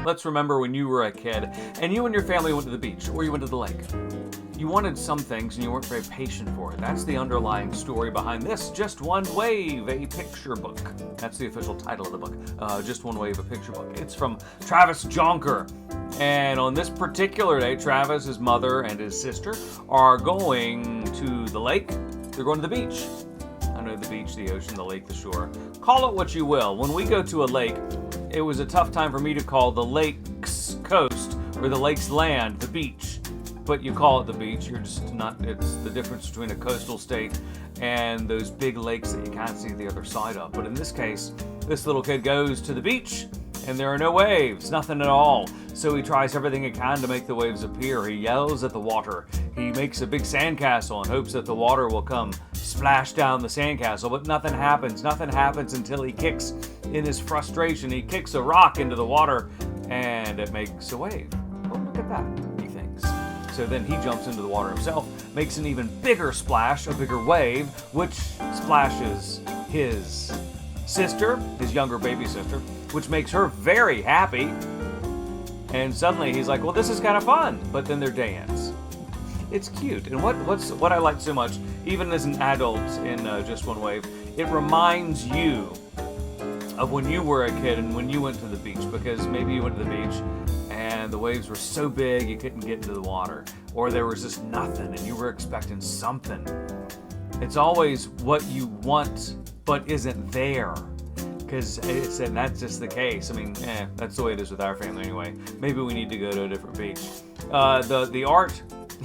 Let's remember when you were a kid and you and your family went to the beach or you went to the lake. You wanted some things and you weren't very patient for it. That's the underlying story behind this Just One Wave, a picture book. That's the official title of the book, Just One Wave, a picture book. It's from Travis Jonker. And on this particular day, Travis, his mother, and his sister are going to the lake. They're going to the beach. I know the beach, the ocean, the lake, the shore. Call it what you will. When we go to a lake, it was a tough time for me to call the lake's coast or the lake's land the beach. But you call it the beach, you're just not, it's the difference between a coastal state and those big lakes that you can't see the other side of. But in this case, this little kid goes to the beach and there are no waves, nothing at all. So he tries everything he can to make the waves appear. He yells at the water. He makes a big sandcastle and hopes that the water will come splash down the sandcastle, but nothing happens. Nothing happens until he kicks, in his frustration, he kicks a rock into the water and it makes a wave. Oh, look at that, he thinks. So then he jumps into the water himself, makes an even bigger splash, a bigger wave, which splashes his sister, his younger baby sister, which makes her very happy. And suddenly he's like, well, this is kind of fun. But then their day ends. It's cute. And what I like so much, even as an adult in Just One Wave, it reminds you of when you were a kid and when you went to the beach, because maybe you went to the beach and the waves were so big you couldn't get into the water, or there was just nothing and you were expecting something. It's always what you want but isn't there, because that's just the case. I mean, that's the way it is with our family anyway. Maybe we need to go to a different beach. The art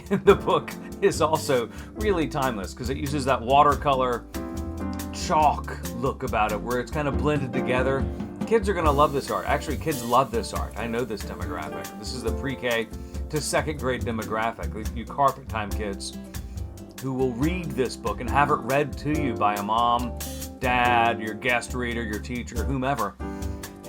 in the book is also really timeless because it uses that watercolor chalk look about it where it's kind of blended together. Kids are going to love this art. Actually, kids love this art. I know this demographic. This is the pre-K to second grade demographic. You carpet time kids who will read this book and have it read to you by a mom, dad, your guest reader, your teacher, whomever.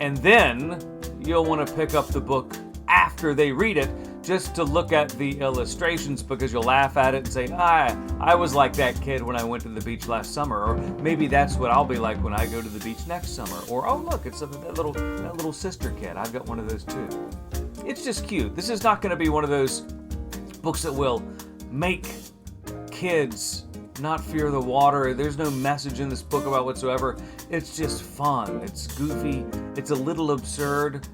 And then you'll want to pick up the book after they read it just to look at the illustrations, because you'll laugh at it and say, I was like that kid when I went to the beach last summer, or maybe that's what I'll be like when I go to the beach next summer, or oh look, it's that little sister kid, I've got one of those too. It's just cute. This is not going to be one of those books that will make kids not fear the water. There's no message in this book about whatsoever. It's just fun. It's goofy. It's a little absurd,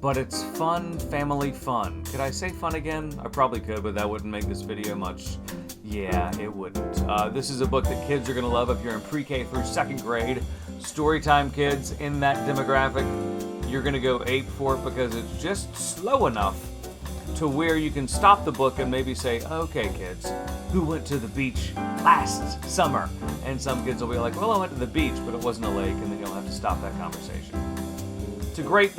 but it's fun, family fun. Could I say fun again? I probably could, but that wouldn't make this video much. Yeah, it wouldn't. This is a book that kids are going to love if you're in pre-K through second grade. Storytime kids in that demographic, you're going to go ape for it because it's just slow enough to where you can stop the book and maybe say, okay, kids, who went to the beach last summer? And some kids will be like, well, I went to the beach, but it wasn't a lake, and then you'll have to stop that conversation. It's a great